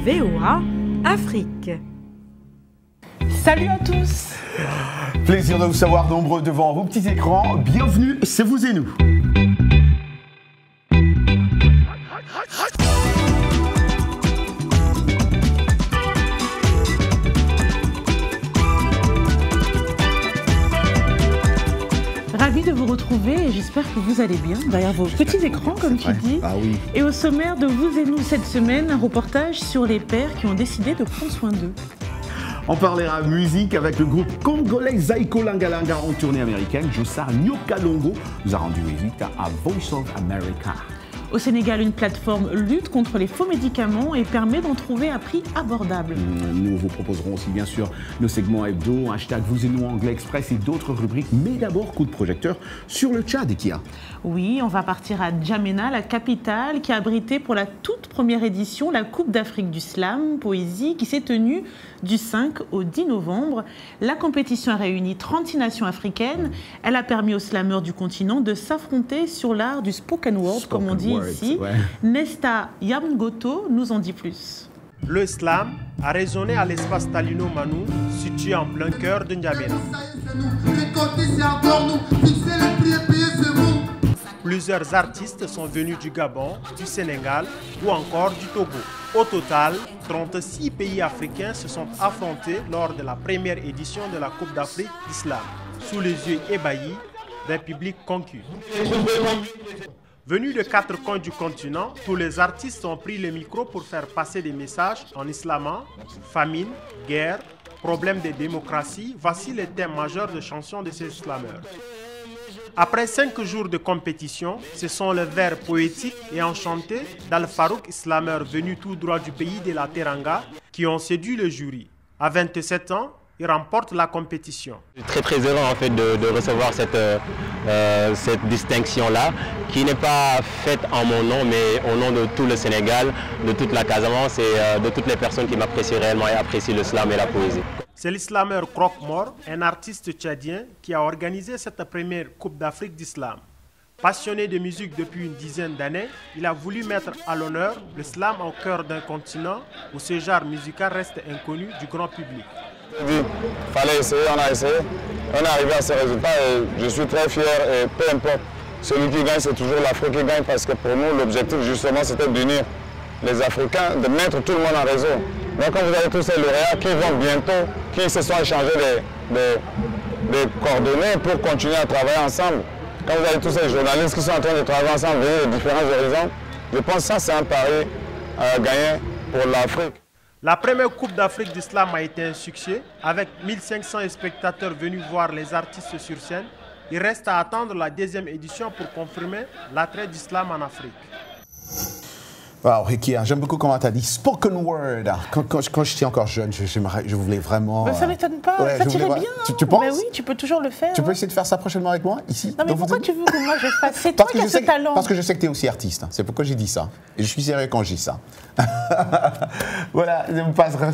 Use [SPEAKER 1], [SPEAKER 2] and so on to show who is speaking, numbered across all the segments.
[SPEAKER 1] VOA Afrique.
[SPEAKER 2] Salut à tous.
[SPEAKER 3] Plaisir de vous savoir nombreux devant vos petits écrans. Bienvenue, c'est vous et nous.
[SPEAKER 2] Ravi de vous retrouver et j'espère que vous allez bien derrière vos petits écrans, comme tu dis.
[SPEAKER 3] Ah oui.
[SPEAKER 2] Et au sommaire de Vous et nous cette semaine, un reportage sur les pères qui ont décidé de prendre soin d'eux.
[SPEAKER 3] On parlera musique avec le groupe congolais Zaiko Langalanga en tournée américaine. Jossar Nyokalongo nous a rendu visite à Voice of America.
[SPEAKER 2] Au Sénégal, une plateforme lutte contre les faux médicaments et permet d'en trouver à prix abordable.
[SPEAKER 3] Nous vous proposerons aussi bien sûr nos segments hebdo, hashtag vous et nous anglais express et d'autres rubriques. Mais d'abord, coup de projecteur sur le Tchad, Ekia.
[SPEAKER 2] Oui, on va partir à N'Djamena, la capitale, qui a abrité pour la toute première édition la Coupe d'Afrique du Slam Poésie qui s'est tenue du 5 au 10 novembre. La compétition a réuni 36 nations africaines. Elle a permis aux slameurs du continent de s'affronter sur l'art du spoken word, comme on dit ici. Ouais. Nesta Yamgoto nous en dit plus.
[SPEAKER 4] Le slam a résonné à l'espace Talino Manou, situé en plein cœur de N'Djamena. Plusieurs artistes sont venus du Gabon, du Sénégal ou encore du Togo. Au total, 36 pays africains se sont affrontés lors de la première édition de la Coupe d'Afrique d'Islam, sous les yeux ébahis d'un public conquis. Venus de 4 coins du continent, tous les artistes ont pris le micro pour faire passer des messages en islamant, famine, guerre, problème de démocratie. Voici les thèmes majeurs de chansons de ces slameurs. Après 5 jours de compétition, ce sont les vers poétiques et enchantés d'Al-Farouk, slameur venu tout droit du pays de la Teranga, qui ont séduit le jury. À 27 ans, il remporte la compétition.
[SPEAKER 5] Je suis très heureux en fait de recevoir cette distinction-là, qui n'est pas faite en mon nom, mais au nom de tout le Sénégal, de toute la Casamance et de toutes les personnes qui m'apprécient réellement et apprécient le slam et la poésie.
[SPEAKER 4] C'est l'islameur Croque-Mort, un artiste tchadien qui a organisé cette première Coupe d'Afrique d'Islam. Passionné de musique depuis une dizaine d'années, il a voulu mettre à l'honneur le slam au cœur d'un continent où ce genre musical reste inconnu du grand public.
[SPEAKER 6] Il fallait essayer, on a essayé, on est arrivé à ces résultats et je suis très fier et peu importe, celui qui gagne c'est toujours l'Afrique qui gagne parce que pour nous l'objectif justement c'était d'unir les Africains, de mettre tout le monde en réseau. Donc quand vous avez tous ces lauréats qui vont bientôt, qui se sont échangés des coordonnées pour continuer à travailler ensemble, quand vous avez tous ces journalistes qui sont en train de travailler ensemble, venir de différents horizons, je pense que ça c'est un pari à gagner pour l'Afrique.
[SPEAKER 4] La première Coupe d'Afrique d'Islam a été un succès, avec 1500 spectateurs venus voir les artistes sur scène. Il reste à attendre la deuxième édition pour confirmer l'attrait d'Islam en Afrique.
[SPEAKER 3] Wow, Ekia, j'aime beaucoup comment tu as dit spoken word. Quand j'étais encore jeune, je voulais vraiment.
[SPEAKER 2] Ça ne m'étonne pas, ouais, ça tirait bien.
[SPEAKER 3] Tu penses?
[SPEAKER 2] Mais oui, tu peux toujours le faire.
[SPEAKER 3] Tu peux essayer de faire ça prochainement avec moi, ici?
[SPEAKER 2] Non, mais pourquoi tu veux que moi je fasse? C'est toi qui as ce talent.
[SPEAKER 3] Parce que je sais que tu es aussi artiste. C'est pourquoi j'ai dit ça. Et je suis sérieux quand je dis ça. Voilà,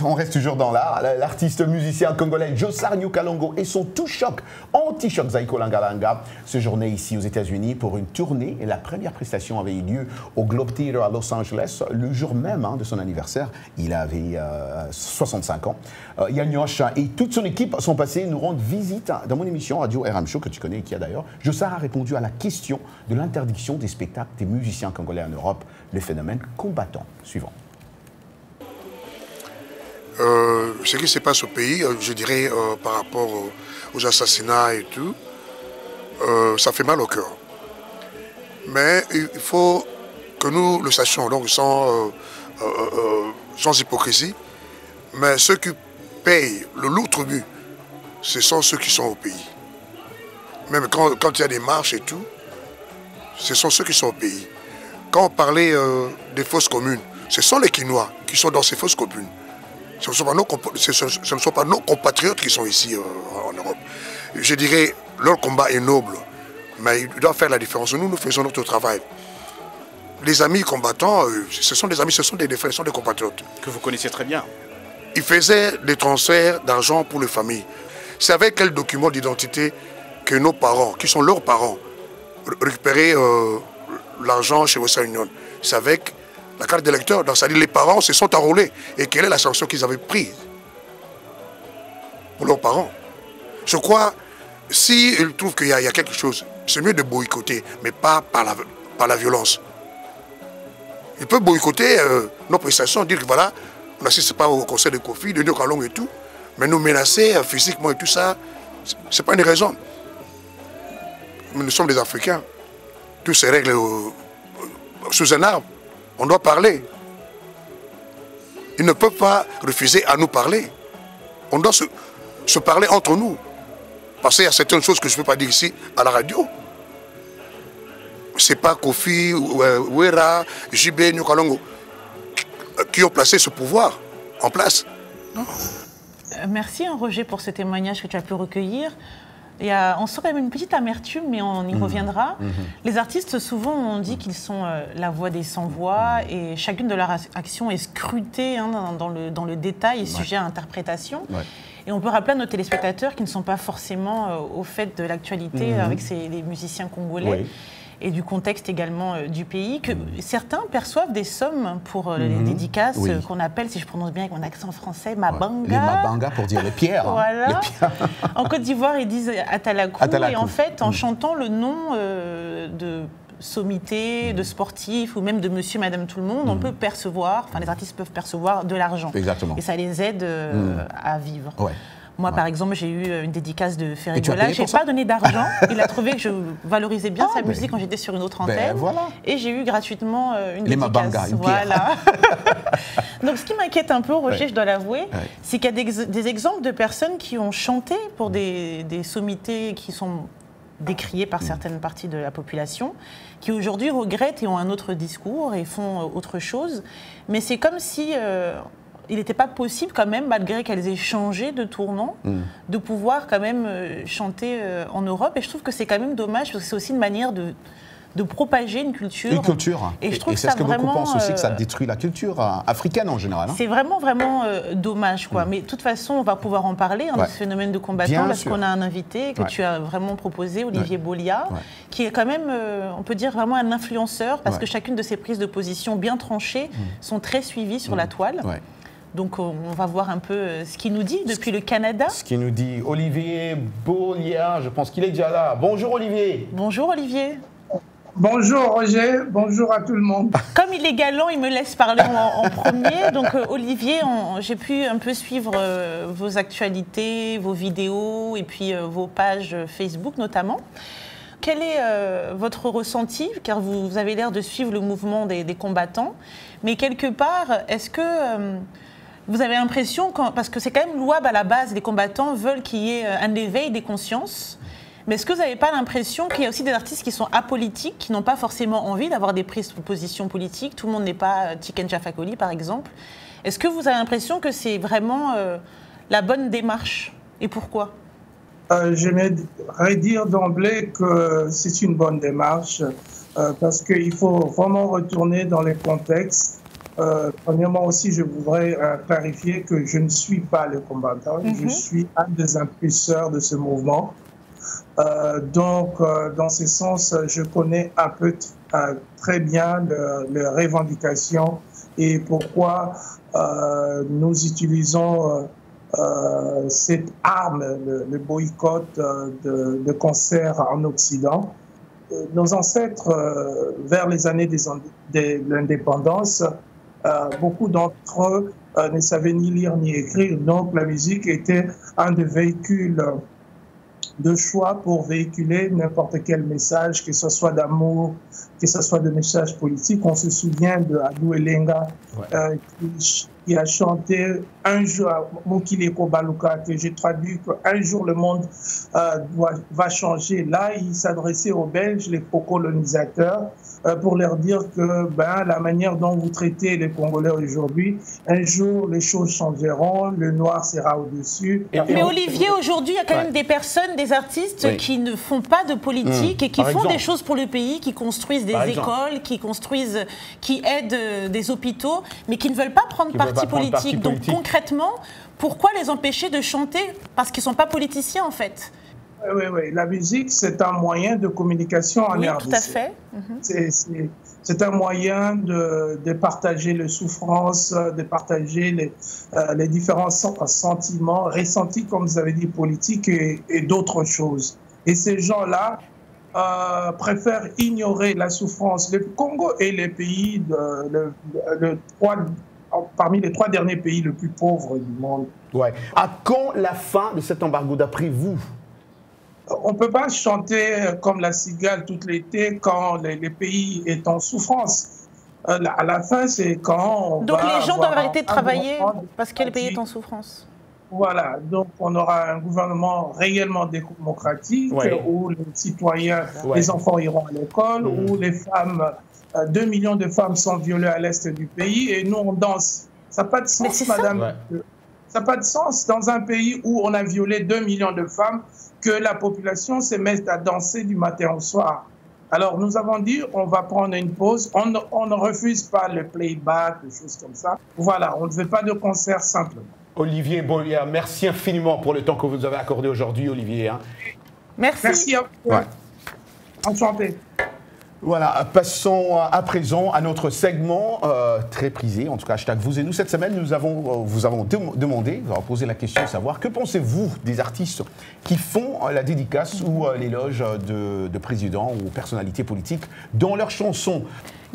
[SPEAKER 3] on reste toujours dans l'art. L'artiste musicien congolais Jossar Nyokalongo et son tout-choc, anti-choc Zaiko Langalanga séjournaient ici aux États-Unis pour une tournée. Et la première prestation avait eu lieu au Globe Theatre à Los Angeles. Le jour même de son anniversaire, il avait 65 ans. Yann Yosh et toute son équipe sont passés nous rendre visite dans mon émission Radio RM Show, que tu connais, qui a d'ailleurs. Jossar a répondu à la question de l'interdiction des spectacles des musiciens congolais en Europe, le phénomène combattant. Suivant.
[SPEAKER 7] Ce qui se passe au pays, je dirais, par rapport aux assassinats et tout, ça fait mal au cœur. Mais il faut que nous le sachions, donc sans hypocrisie. Mais ceux qui payent le lourd tribut, ce sont ceux qui sont au pays. Même quand il y a des marches et tout, ce sont ceux qui sont au pays. Quand on parlait des fosses communes, ce sont les Quinois qui sont dans ces fosses communes. Ce ne sont pas nos compatriotes qui sont ici en Europe. Je dirais, leur combat est noble, mais ils doivent faire la différence. Nous faisons notre travail. Les amis combattants, ce sont des amis, ce sont des frères, ce sont des compatriotes.
[SPEAKER 8] Que vous connaissez très bien.
[SPEAKER 7] Ils faisaient des transferts d'argent pour les familles. C'est avec quel document d'identité que nos parents, qui sont leurs parents, récupéraient l'argent chez Western Union. C'est avec La carte d'électeur, donc c'est-à-dire les parents se sont enrôlés. Et quelle est la sanction qu'ils avaient prise pour leurs parents? Je crois, s'ils trouvent qu'il y a quelque chose, c'est mieux de boycotter, mais pas par la violence. Ils peuvent boycotter nos prestations, dire que voilà, on n'assiste pas au conseil de Kofi, de Nyok Kalongo et tout, mais nous menacer physiquement et tout ça, c'est pas une raison. Nous sommes des Africains. Tout se règle sous un arbre. On doit parler. Ils ne peuvent pas refuser à nous parler. On doit se parler entre nous. Parce qu'il y a certaines choses que je ne peux pas dire ici à la radio. Ce n'est pas Kofi, Wera, JB, Nyok Kalongo qui ont placé ce pouvoir en place. Non.
[SPEAKER 2] Merci Roger pour ce témoignage que tu as pu recueillir. On sent quand même une petite amertume, mais on y reviendra. Les artistes, souvent, on dit qu'ils sont la voix des sans-voix et chacune de leurs actions est scrutée dans le détail et sujet à interprétation. Et on peut rappeler à nos téléspectateurs qui ne sont pas forcément au fait de l'actualité avec les musiciens congolais. Et du contexte également du pays, que certains perçoivent des sommes pour les dédicaces qu'on appelle, si je prononce bien avec mon accent français, mabanga. Les
[SPEAKER 3] mabanga pour dire les pierres.
[SPEAKER 2] Voilà.
[SPEAKER 3] Les pierres.
[SPEAKER 2] En Côte d'Ivoire, ils disent atalakou. Et en fait, en chantant le nom de sommité, de sportif ou même de monsieur, madame, tout le monde, on peut percevoir, enfin les artistes peuvent percevoir de l'argent.
[SPEAKER 3] Exactement.
[SPEAKER 2] Et ça les aide à vivre. Moi, par exemple, j'ai eu une dédicace de Ferrigola. Je n'ai pas donné d'argent. Il a trouvé que je valorisais bien sa musique quand j'étais sur une autre antenne. Et j'ai eu gratuitement une dédicace.
[SPEAKER 3] Mabanga,
[SPEAKER 2] voilà. Donc, ce qui m'inquiète un peu, Roger, je dois l'avouer, c'est qu'il y a des exemples de personnes qui ont chanté pour des sommités qui sont décriées par certaines parties de la population, qui aujourd'hui regrettent et ont un autre discours et font autre chose. Mais c'est comme si... il n'était pas possible quand même, malgré qu'elles aient changé de tournant, de pouvoir quand même chanter en Europe. Et je trouve que c'est quand même dommage, parce que c'est aussi une manière de propager une culture.
[SPEAKER 3] Une culture.
[SPEAKER 2] Et je trouve
[SPEAKER 3] c'est ce que beaucoup pensent aussi, que ça détruit la culture africaine en général.
[SPEAKER 2] C'est vraiment, vraiment dommage, quoi. Mais de toute façon, on va pouvoir en parler, de ce phénomène de combattant, parce qu'on a un invité que tu as vraiment proposé, Olivier Bolia, qui est quand même, on peut dire, vraiment un influenceur, parce que chacune de ses prises de position bien tranchées sont très suivies sur la toile. Donc on va voir un peu ce qu'il nous dit depuis le Canada. Ce
[SPEAKER 3] qu'il nous dit Olivier Bolia, je pense qu'il est déjà là. Bonjour Olivier.
[SPEAKER 2] Bonjour Olivier.
[SPEAKER 8] Bonjour Roger, bonjour à tout le monde.
[SPEAKER 2] Comme il est galant, il me laisse parler en premier. Donc Olivier, j'ai pu un peu suivre vos actualités, vos vidéos et puis vos pages Facebook notamment. Quel est votre ressenti? Car vous avez l'air de suivre le mouvement des combattants. Mais quelque part, est-ce que... vous avez l'impression, parce que c'est quand même louable à la base, les combattants veulent qu'il y ait un éveil des consciences, mais est-ce que vous n'avez pas l'impression qu'il y a aussi des artistes qui sont apolitiques, qui n'ont pas forcément envie d'avoir des prises de position politiques? Tout le monde n'est pas Tiken Jah Fakoly, par exemple. Est-ce que vous avez l'impression que c'est vraiment la bonne démarche? Et pourquoi?
[SPEAKER 8] J'aimerais dire d'emblée que c'est une bonne démarche, parce qu'il faut vraiment retourner dans les contextes. Premièrement aussi, je voudrais clarifier que je ne suis pas le combattant, je suis un des impulseurs de ce mouvement. Donc, dans ce sens, je connais un peu très bien les revendications et pourquoi nous utilisons cette arme, le boycott de concerts en Occident. Nos ancêtres, vers les années de l'indépendance, beaucoup d'entre eux ne savaient ni lire ni écrire, donc la musique était un des véhicules de choix pour véhiculer n'importe quel message, que ce soit d'amour, que ce soit de messages politiques. On se souvient de Adou Elenga qui a chanté un jour, Mokileko Baluka, que j'ai traduit qu'un jour le monde va changer. Là, il s'adressait aux Belges, les colonisateurs, pour leur dire que la manière dont vous traitez les Congolais aujourd'hui, un jour les choses changeront, le noir sera au-dessus.
[SPEAKER 2] Mais Olivier, aujourd'hui, il y a quand même des personnes, des artistes qui ne font pas de politique et qui font des choses pour le pays, qui construisent des écoles, qui aident des hôpitaux, mais qui ne veulent pas prendre parti politique. Donc concrètement, pourquoi les empêcher de chanter? Parce qu'ils ne sont pas politiciens en fait.
[SPEAKER 8] Oui, la musique, c'est un moyen de communication en RDC.
[SPEAKER 2] Oui, tout à fait.
[SPEAKER 8] C'est un moyen de partager les souffrances, de partager les différents sentiments ressentis, comme vous avez dit, politiques et d'autres choses. Et ces gens-là préfèrent ignorer la souffrance. Le Congo est le pays, parmi les 3 derniers pays les plus pauvres du monde.
[SPEAKER 3] Ouais. À quand la fin de cet embargo d'après vous?
[SPEAKER 8] On ne peut pas chanter comme la cigale tout l'été quand les pays est en souffrance. À la fin, c'est quand
[SPEAKER 2] Donc les gens doivent arrêter de travailler parce que le pays est en souffrance.
[SPEAKER 8] Voilà, donc on aura un gouvernement réellement démocratique où les citoyens, les enfants iront à l'école, où les femmes, 2 millions de femmes sont violées à l'est du pays et nous on danse. Ça n'a pas de sens, madame. Ça n'a pas de sens dans un pays où on a violé 2 millions de femmes que la population se mette à danser du matin au soir. Alors nous avons dit on va prendre une pause, on ne refuse pas le playback, des choses comme ça. Voilà, on ne veut pas de concert simplement.
[SPEAKER 3] Olivier Bolia, merci infiniment pour le temps que vous nous avez accordé aujourd'hui, Olivier.
[SPEAKER 2] Merci.
[SPEAKER 8] Merci à vous. Enchanté.
[SPEAKER 3] Voilà, passons à présent à notre segment très prisé, en tout cas hashtag vous et nous. Cette semaine, vous avons demandé, vous avez posé la question de savoir que pensez-vous des artistes qui font la dédicace ou l'éloge de présidents ou personnalités politiques dans leurs chansons.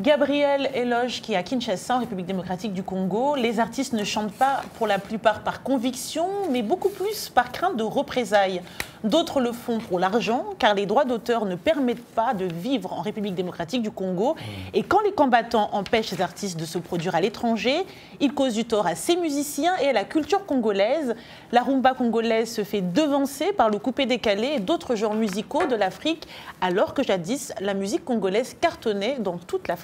[SPEAKER 2] Gabriel éloge qui est à Kinshasa, en République démocratique du Congo. Les artistes ne chantent pas pour la plupart par conviction, mais beaucoup plus par crainte de représailles. D'autres le font pour l'argent, car les droits d'auteur ne permettent pas de vivre en République démocratique du Congo. Et quand les combattants empêchent ces artistes de se produire à l'étranger, ils causent du tort à ces musiciens et à la culture congolaise. La rumba congolaise se fait devancer par le coupé-décalé et d'autres genres musicaux de l'Afrique, alors que jadis, la musique congolaise cartonnait dans toute l'Afrique.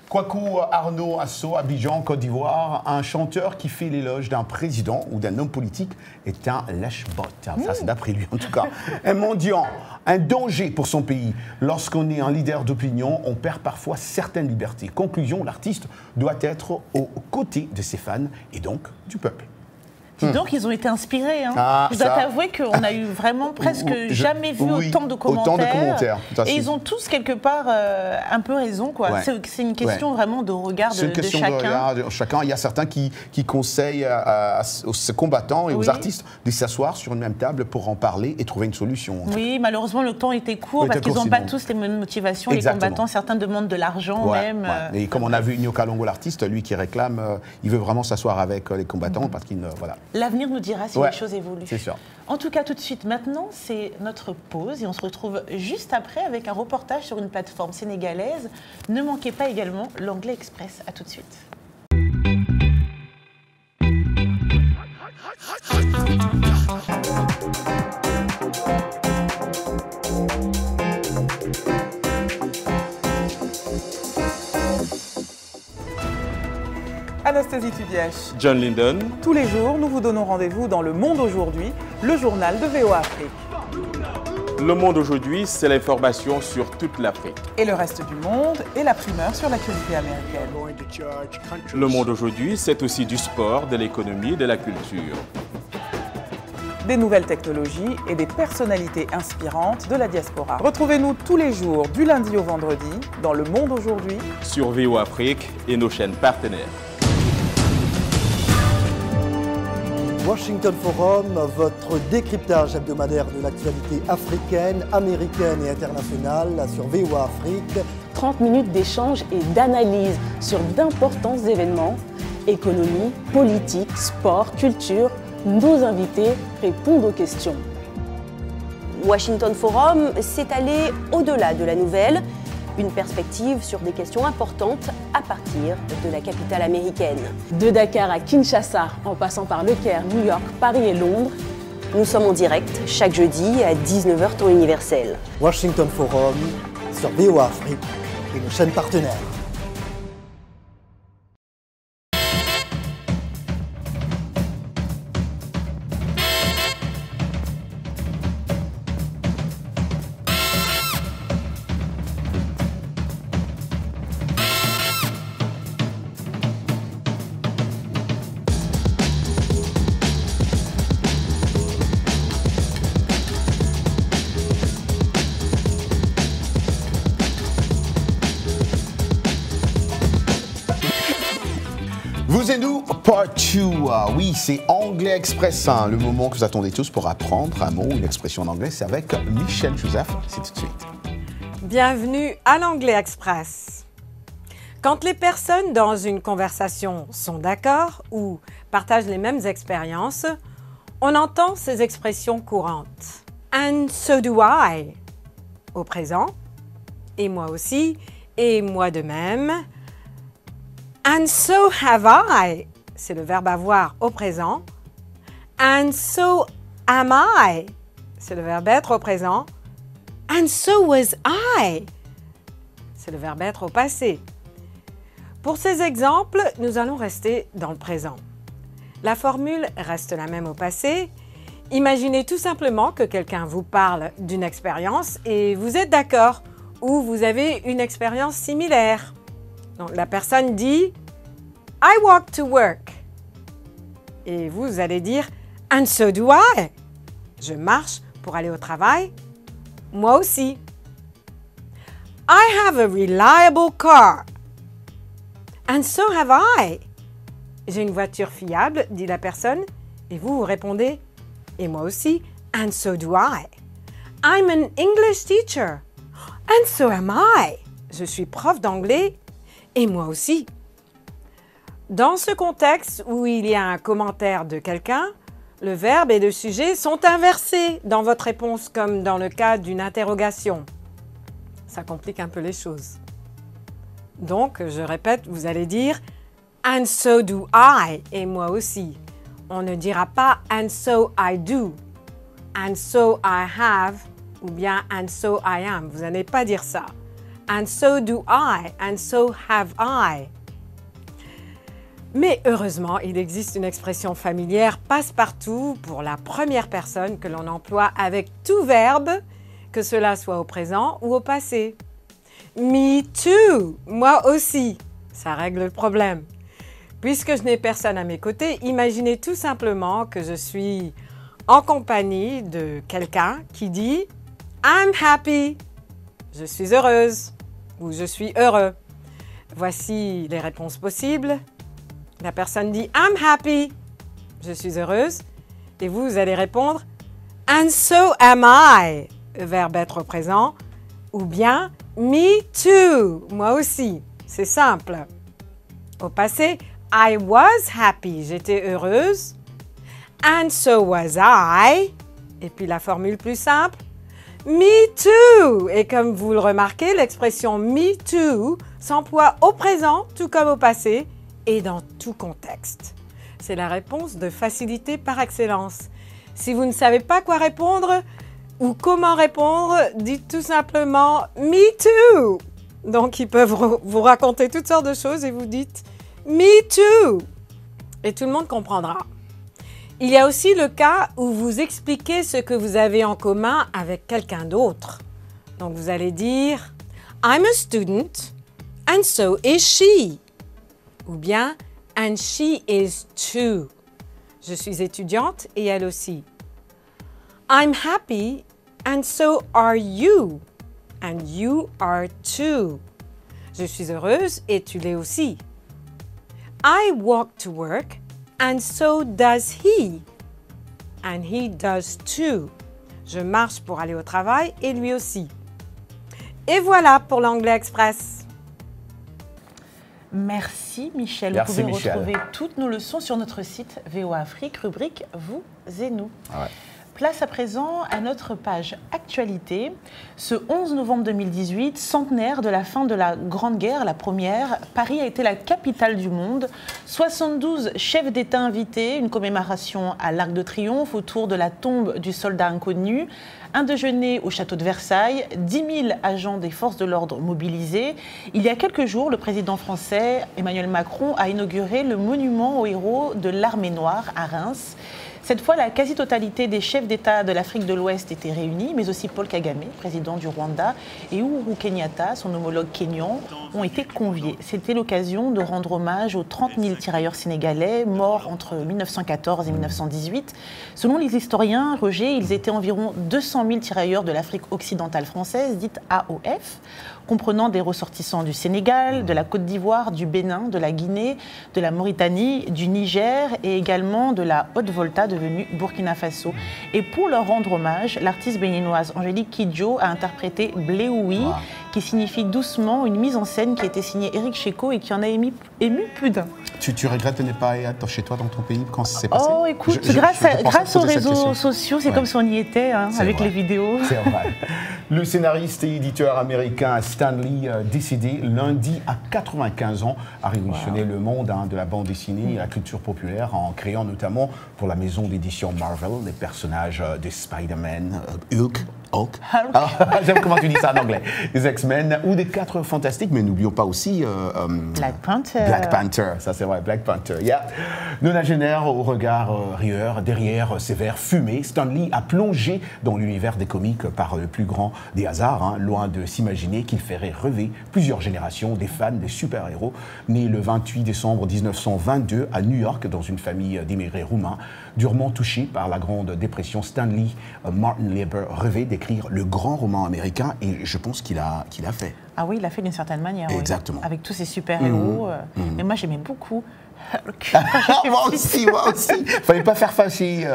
[SPEAKER 3] Kwaku Arnaud Asso, Abidjan, Côte d'Ivoire, un chanteur qui fait l'éloge d'un président ou d'un homme politique est un lâche-bot. Ça, c'est d'après lui en tout cas. Un mendiant, un danger pour son pays. Lorsqu'on est un leader d'opinion, on perd parfois certaines libertés. Conclusion, l'artiste doit être aux côtés de ses fans et donc du peuple.
[SPEAKER 2] Donc, ils ont été inspirés. Je dois t'avouer qu'on a eu vraiment presque jamais vu autant de commentaires. Et ils ont tous, quelque part, un peu raison. C'est une question vraiment de regard de chacun. C'est une question de regard de
[SPEAKER 3] chacun. Il y a certains qui conseillent aux combattants et aux artistes de s'asseoir sur une même table pour en parler et trouver une solution.
[SPEAKER 2] Oui, malheureusement, le temps était court parce qu'ils n'ont pas tous les mêmes motivations. Les combattants, certains demandent de l'argent même.
[SPEAKER 3] Et comme on a vu Nyo Kalongo, l'artiste, lui qui réclame, il veut vraiment s'asseoir avec les combattants parce qu'il voilà.
[SPEAKER 2] L'avenir nous dira si les choses évoluent.
[SPEAKER 3] C'est sûr.
[SPEAKER 2] En tout cas, tout de suite, maintenant, c'est notre pause et on se retrouve juste après avec un reportage sur une plateforme sénégalaise. Ne manquez pas également l'Anglais Express. À tout de suite.
[SPEAKER 9] Anastasie Tudiache.
[SPEAKER 10] John Linden.
[SPEAKER 9] Tous les jours, nous vous donnons rendez-vous dans Le Monde Aujourd'hui, le journal de VOA Afrique.
[SPEAKER 10] Le Monde Aujourd'hui, c'est l'information sur toute l'Afrique.
[SPEAKER 9] Et le reste du monde et la primeur sur l'actualité américaine.
[SPEAKER 10] Le Monde Aujourd'hui, c'est aussi du sport, de l'économie, de la culture.
[SPEAKER 9] Des nouvelles technologies et des personnalités inspirantes de la diaspora. Retrouvez-nous tous les jours, du lundi au vendredi, dans Le Monde Aujourd'hui,
[SPEAKER 10] sur VOA Afrique et nos chaînes partenaires.
[SPEAKER 11] Washington Forum, votre décryptage hebdomadaire de l'actualité africaine, américaine et internationale sur VOA Afrique.
[SPEAKER 12] 30 minutes d'échange et d'analyse sur d'importants événements, économie, politique, sport, culture. Nos invités répondent aux questions.
[SPEAKER 13] Washington Forum s'est allé au-delà de la nouvelle. Une perspective sur des questions importantes à partir de la capitale américaine.
[SPEAKER 12] De Dakar à Kinshasa, en passant par Le Caire, New York, Paris et Londres.
[SPEAKER 13] Nous sommes en direct chaque jeudi à 19h temps universel.
[SPEAKER 11] Washington Forum sur VOA Afrique et nos chaînes partenaires.
[SPEAKER 3] Vous et nous, part 2. Oui, c'est Anglais Express, hein, le moment que vous attendez tous pour apprendre un mot, une expression en anglais. C'est avec Michel Joseph. C'est tout de suite.
[SPEAKER 1] Bienvenue à l'Anglais Express. Quand les personnes dans une conversation sont d'accord ou partagent les mêmes expériences, on entend ces expressions courantes. And so do I au présent, et moi aussi, et moi de même. And so have I, c'est le verbe avoir au présent. And so am I, c'est le verbe être au présent. And so was I, c'est le verbe être au passé. Pour ces exemples, nous allons rester dans le présent. La formule reste la même au passé. Imaginez tout simplement que quelqu'un vous parle d'une expérience et vous êtes d'accord ou vous avez une expérience similaire. Donc, la personne dit « I walk to work » et vous allez dire « And so do I » Je marche pour aller au travail. Moi aussi. « I have a reliable car » And so have I. J'ai une voiture fiable, dit la personne, et vous répondez « Et moi aussi, and so do I. I'm an English teacher, and so am I. Je suis prof d'anglais, et moi aussi. » Dans ce contexte où il y a un commentaire de quelqu'un, le verbe et le sujet sont inversés dans votre réponse comme dans le cas d'une interrogation. Ça complique un peu les choses. Donc, je répète, vous allez dire « And so do I » et moi aussi. On ne dira pas « And so I do »,« And so I have » ou bien « And so I am ». Vous n'allez pas dire ça. « And so do I »,« And so have I ». Mais heureusement, il existe une expression familière passe-partout pour la première personne que l'on emploie avec tout verbe, que cela soit au présent ou au passé. Me too, moi aussi. Ça règle le problème. Puisque je n'ai personne à mes côtés, imaginez tout simplement que je suis en compagnie de quelqu'un qui dit « I'm happy », je suis heureuse ou je suis heureux. Voici les réponses possibles. La personne dit « I'm happy », je suis heureuse. Et vous allez répondre « And so am I », verbe être au présent, ou bien « Me too », moi aussi. C'est simple. Au passé, I was happy, j'étais heureuse. And so was I. Et puis la formule plus simple, me too. Et comme vous le remarquez, l'expression me too s'emploie au présent tout comme au passé et dans tout contexte. C'est la réponse de facilité par excellence. Si vous ne savez pas quoi répondre ou comment répondre, dites tout simplement « Me too ». Donc, ils peuvent vous raconter toutes sortes de choses et vous dites « Me too ». Et tout le monde comprendra. Il y a aussi le cas où vous expliquez ce que vous avez en commun avec quelqu'un d'autre. Donc, vous allez dire « I'm a student and so is she ». Ou bien « and she is too ». Je suis étudiante et elle aussi. I'm happy and so are you. And you are too. Je suis heureuse et tu l'es aussi. I walk to work and so does he. And he does too. Je marche pour aller au travail et lui aussi. Et voilà pour l'Anglais Express.
[SPEAKER 2] Merci Michel.
[SPEAKER 3] Merci,
[SPEAKER 2] vous pouvez
[SPEAKER 3] Michel.
[SPEAKER 2] retrouver toutes nos leçons sur notre site VOA Afrique, rubrique Vous et nous.
[SPEAKER 3] Ouais.
[SPEAKER 2] Place à présent à notre page Actualité. Ce 11 novembre 2018, centenaire de la fin de la Grande Guerre, la première, Paris a été la capitale du monde. 72 chefs d'État invités, une commémoration à l'Arc de Triomphe autour de la tombe du soldat inconnu, un déjeuner au château de Versailles, 10 000 agents des forces de l'ordre mobilisés. Il y a quelques jours, le président français Emmanuel Macron a inauguré le monument aux héros de l'Armée noire à Reims. Cette fois, la quasi-totalité des chefs d'État de l'Afrique de l'Ouest étaient réunis, mais aussi Paul Kagame, président du Rwanda, et Uhuru Kenyatta, son homologue kényan, ont été conviés. C'était l'occasion de rendre hommage aux 30 000 tirailleurs sénégalais morts entre 1914 et 1918. Selon les historiens, Roger, ils étaient environ 200 000 tirailleurs de l'Afrique occidentale française, dite AOF. comprenant des ressortissants du Sénégal, de la Côte d'Ivoire, du Bénin, de la Guinée, de la Mauritanie, du Niger et également de la Haute-Volta devenue Burkina Faso. Et pour leur rendre hommage, l'artiste béninoise Angélique Kidjo a interprété Bléoui, qui signifie doucement, une mise en scène qui a été signée Éric Checo et qui en a ému plus d'un.
[SPEAKER 3] Tu regrettes de ne pas être chez toi dans ton pays quand ça s'est passé?
[SPEAKER 2] Oh, écoute, grâce aux réseaux sociaux, c'est comme si on y était, hein, avec les vidéos.
[SPEAKER 3] C'est vrai. Le scénariste et éditeur américain Stan Lee, décédé lundi à 95 ans, a révolutionné le monde de la bande dessinée et la culture populaire en créant notamment pour la maison d'édition Marvel les personnages de Spider-Man, Hulk. J'aime comment tu dis ça en anglais. Les X-Men ou des 4 Fantastiques, mais n'oublions pas aussi
[SPEAKER 2] Black Panther.
[SPEAKER 3] Black Panther, ça c'est vrai, Black Panther. Nonagénaire au regard rieur, derrière ses verres fumés, Stan Lee a plongé dans l'univers des comics par le plus grand des hasards, loin de s'imaginer qu'il ferait rêver plusieurs générations des fans des super-héros. Né le 28 décembre 1922 à New York dans une famille d'immigrés roumains, durement touché par la Grande Dépression, Stan Lee Martin Lieber rêvait d'écrire le grand roman américain et je pense qu'il a fait.
[SPEAKER 2] Ah oui, il l'a fait d'une certaine manière.
[SPEAKER 3] Exactement.
[SPEAKER 2] Oui. Avec tous ces super-héros. Mais moi, j'aimais beaucoup Hulk.
[SPEAKER 3] Moi aussi. Fallait pas faire facile.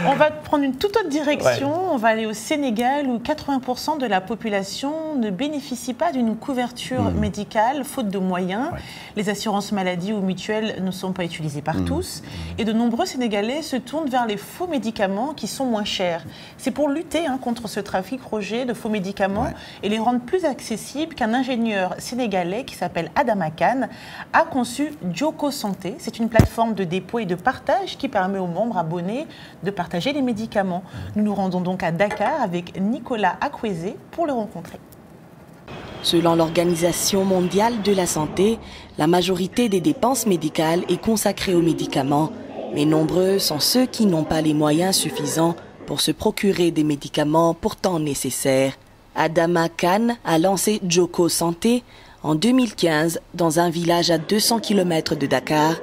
[SPEAKER 2] On va prendre une toute autre direction. Ouais. On va aller au Sénégal où 80% de la population ne bénéficie pas d'une couverture médicale, faute de moyens. Ouais. Les assurances maladie ou mutuelles ne sont pas utilisées par tous. Et de nombreux Sénégalais se tournent vers les faux médicaments qui sont moins chers. C'est pour lutter contre ce trafic, Roger, de faux médicaments et les rendre plus accessibles qu'un ingénieur sénégalais qui s'appelle Adama Kane a conçu Djoko Santé. C'est une plateforme de dépôt et de partage qui permet aux membres abonnés de partager les médicaments. Nous nous rendons donc à Dakar avec Nicolas Akweze pour le rencontrer.
[SPEAKER 14] Selon l'Organisation mondiale de la santé, la majorité des dépenses médicales est consacrée aux médicaments, mais nombreux sont ceux qui n'ont pas les moyens suffisants pour se procurer des médicaments pourtant nécessaires. Adama Kane a lancé Djoko Santé en 2015 dans un village à 200 km de Dakar,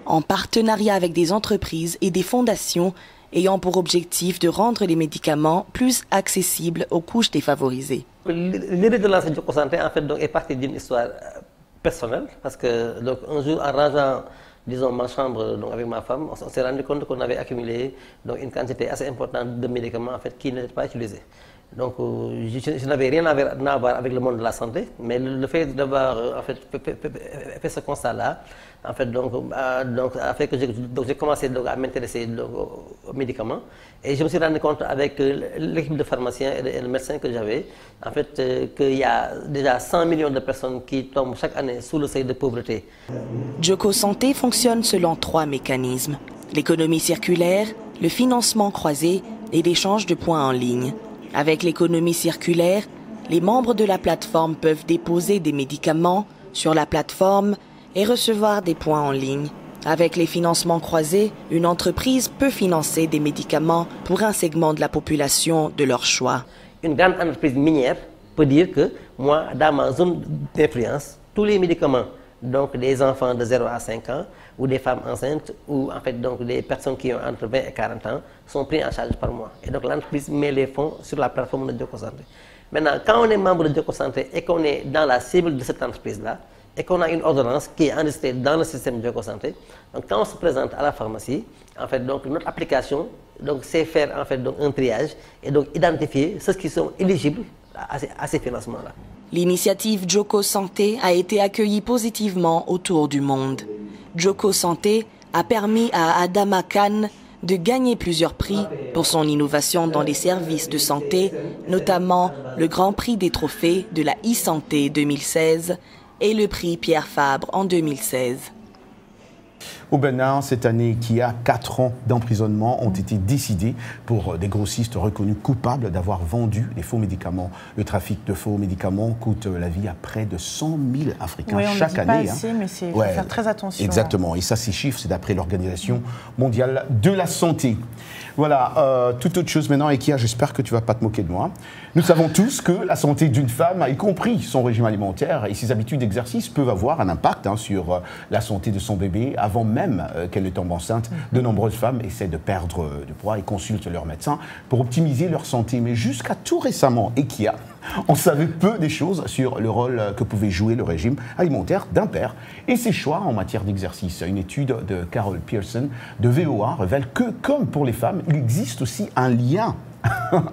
[SPEAKER 14] en partenariat avec des entreprises et des fondations ayant pour objectif de rendre les médicaments plus accessibles aux couches défavorisées.
[SPEAKER 15] L'idée de lancer Djoko Santé en fait, donc, est partie d'une histoire personnelle, parce que donc, un jour, en rangeant disons, ma chambre donc, avec ma femme, on s'est rendu compte qu'on avait accumulé donc, une quantité assez importante de médicaments en fait, qui n'étaient pas utilisés. Donc, je n'avais rien à voir avec le monde de la santé, mais le fait d'avoir en fait, fait ce constat-là, en fait, donc, a fait que j'ai commencé donc, à m'intéresser aux médicaments. Et je me suis rendu compte avec l'équipe de pharmaciens et de médecins que j'avais, en fait, qu'il y a déjà 100 millions de personnes qui tombent chaque année sous le seuil de pauvreté.
[SPEAKER 14] Djoko Santé fonctionne selon 3 mécanismes: l'économie circulaire, le financement croisé et l'échange de points en ligne. Avec l'économie circulaire, les membres de la plateforme peuvent déposer des médicaments sur la plateforme et recevoir des points en ligne. Avec les financements croisés, une entreprise peut financer des médicaments pour un segment de la population de leur choix.
[SPEAKER 15] Une grande entreprise minière peut dire que moi, dans ma zone d'influence, tous les médicaments, donc des enfants de 0 à 5 ans, ou des femmes enceintes, ou en fait donc des personnes qui ont entre 20 et 40 ans, sont pris en charge par moi. Et donc l'entreprise met les fonds sur la plateforme de Djoko Santé. Maintenant, quand on est membre de Djoko Santé et qu'on est dans la cible de cette entreprise-là, et qu'on a une ordonnance qui est enregistrée dans le système Djoko Santé, donc quand on se présente à la pharmacie, en fait donc notre application donc c'est faire en fait donc un triage et donc identifier ceux qui sont éligibles à ces financements-là.
[SPEAKER 14] L'initiative Djoko Santé a été accueillie positivement autour du monde. Djoko Santé a permis à Adama Kane de gagner plusieurs prix pour son innovation dans les services de santé, notamment le Grand Prix des trophées de la e-santé 2016 et le prix Pierre Fabre en 2016.
[SPEAKER 3] Au Bénin, cette année, qui a 4 ans d'emprisonnement ont été décidés pour des grossistes reconnus coupables d'avoir vendu des faux médicaments. Le trafic de faux médicaments coûte la vie à près de 100 000 Africains chaque année.
[SPEAKER 2] Pas assez, mais il faut faire très attention.
[SPEAKER 3] Exactement. Et ça, ces chiffres, c'est d'après l'Organisation mondiale de la santé. Voilà, toute autre chose maintenant, Ekia, j'espère que tu ne vas pas te moquer de moi. Nous savons tous que la santé d'une femme, y compris son régime alimentaire et ses habitudes d'exercice, peuvent avoir un impact sur la santé de son bébé avant même même qu'elle tombe enceinte, de nombreuses femmes essaient de perdre du poids et consultent leur médecin pour optimiser leur santé. Mais jusqu'à tout récemment, Ekia, on savait peu des choses sur le rôle que pouvait jouer le régime alimentaire d'un père et ses choix en matière d'exercice. Une étude de Carol Pearson de VOA révèle que, comme pour les femmes, il existe aussi un lien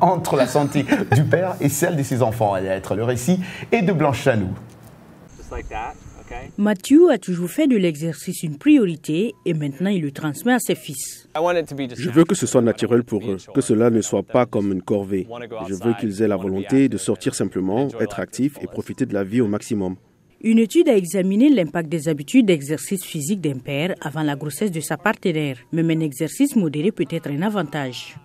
[SPEAKER 3] entre la santé du père et celle de ses enfants. À l'être, le récit est de Blanche Chanou.
[SPEAKER 16] Mathieu a toujours fait de l'exercice une priorité et maintenant il le transmet à ses fils.
[SPEAKER 17] Je veux que ce soit naturel pour eux, que cela ne soit pas comme une corvée. Je veux qu'ils aient la volonté de sortir simplement, être actifs et profiter de la vie au maximum.
[SPEAKER 16] Une étude a examiné l'impact des habitudes d'exercice physique d'un père avant la grossesse de sa partenaire. Même un exercice modéré peut être un avantage.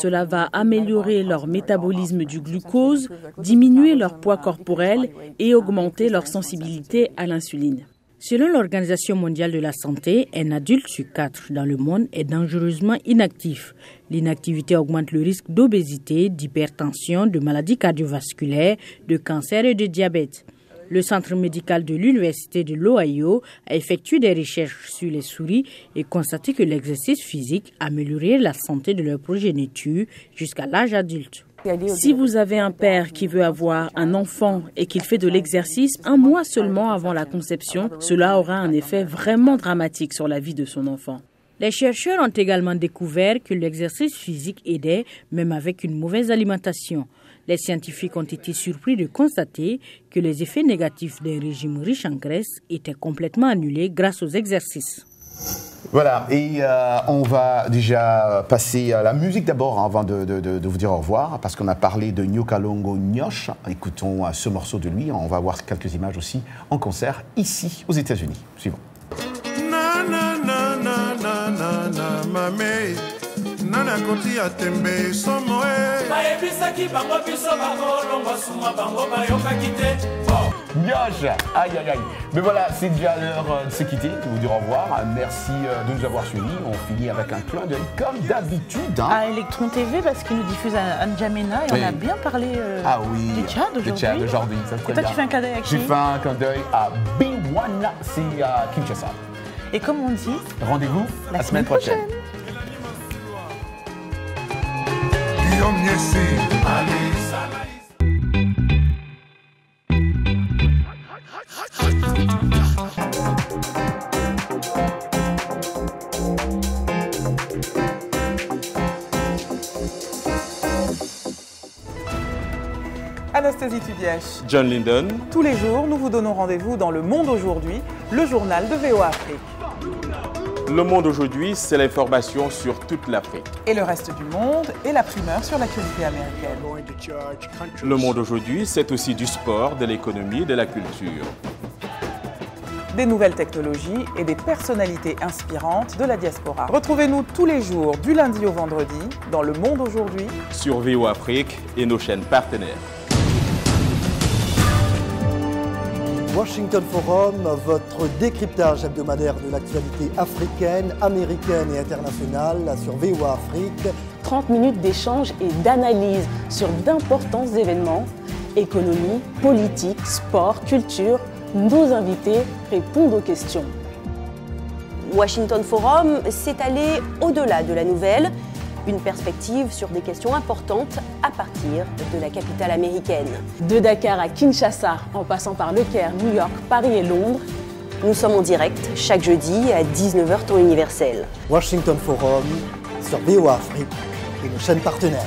[SPEAKER 16] Cela va améliorer leur métabolisme du glucose, diminuer leur poids corporel et augmenter leur sensibilité à l'insuline. Selon l'Organisation mondiale de la santé, un adulte sur 4 dans le monde est dangereusement inactif. L'inactivité augmente le risque d'obésité, d'hypertension, de maladies cardiovasculaires, de cancer et de diabète. Le centre médical de l'Université de l'Ohio a effectué des recherches sur les souris et constaté que l'exercice physique améliorait la santé de leur progéniture jusqu'à l'âge adulte. Si vous avez un père qui veut avoir un enfant et qu'il fait de l'exercice un mois seulement avant la conception, cela aura un effet vraiment dramatique sur la vie de son enfant. Les chercheurs ont également découvert que l'exercice physique aidait même avec une mauvaise alimentation. Les scientifiques ont été surpris de constater que les effets négatifs d'un régime riche en graisse étaient complètement annulés grâce aux exercices.
[SPEAKER 3] Voilà, et on va déjà passer à la musique d'abord avant de vous dire au revoir, parce qu'on a parlé de Nyo Kalongo Nyosh. Écoutons ce morceau de lui, on va voir quelques images aussi en concert ici aux États-Unis. Suivons.
[SPEAKER 18] Nana koti ya tembe somo
[SPEAKER 19] bayebisaki bango biso bakolongwa suma bango bayokaki te.
[SPEAKER 3] Nyosh, aïe aïe aïe. Mais voilà, c'est déjà l'heure de se quitter, de vous dire au revoir. Merci de nous avoir suivis. On finit avec un clin d'œil comme d'habitude.
[SPEAKER 2] À Electron TV, parce qu'il nous diffuse à N'Djamena et oui. On a bien parlé du Tchad aujourd'hui. Et toi, tu fais un clin d'œil à qui?
[SPEAKER 3] J'ai fait un clin d'œil à Biwana, c'est à Kinshasa.
[SPEAKER 2] Et comme on dit,
[SPEAKER 3] rendez-vous la semaine prochaine.
[SPEAKER 9] Anastasie Tudiach.
[SPEAKER 10] John Linden.
[SPEAKER 9] Tous les jours, nous vous donnons rendez-vous dans Le Monde aujourd'hui, le journal de VOA Afrique.
[SPEAKER 10] Le Monde aujourd'hui, c'est l'information sur toute l'Afrique.
[SPEAKER 9] Et le reste du monde et la primeur sur l'actualité américaine.
[SPEAKER 10] Le Monde aujourd'hui, c'est aussi du sport, de l'économie, de la culture.
[SPEAKER 9] Des nouvelles technologies et des personnalités inspirantes de la diaspora. Retrouvez-nous tous les jours, du lundi au vendredi, dans Le Monde aujourd'hui,
[SPEAKER 10] sur VOA Afrique et nos chaînes partenaires.
[SPEAKER 11] Washington Forum, votre décryptage hebdomadaire de l'actualité africaine, américaine et internationale sur VOA Afrique.
[SPEAKER 12] 30 minutes d'échange et d'analyse sur d'importants événements, économie, politique, sport, culture. Nos invités répondent aux questions.
[SPEAKER 13] Washington Forum, c'est aller au-delà de la nouvelle, une perspective sur des questions importantes à partir de la capitale américaine.
[SPEAKER 12] De Dakar à Kinshasa, en passant par Le Caire, New York, Paris et Londres,
[SPEAKER 13] nous sommes en direct chaque jeudi à 19h temps universel.
[SPEAKER 11] Washington Forum sur VOA Afrique et nos chaînes partenaires.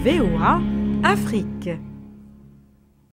[SPEAKER 1] VOA Afrique.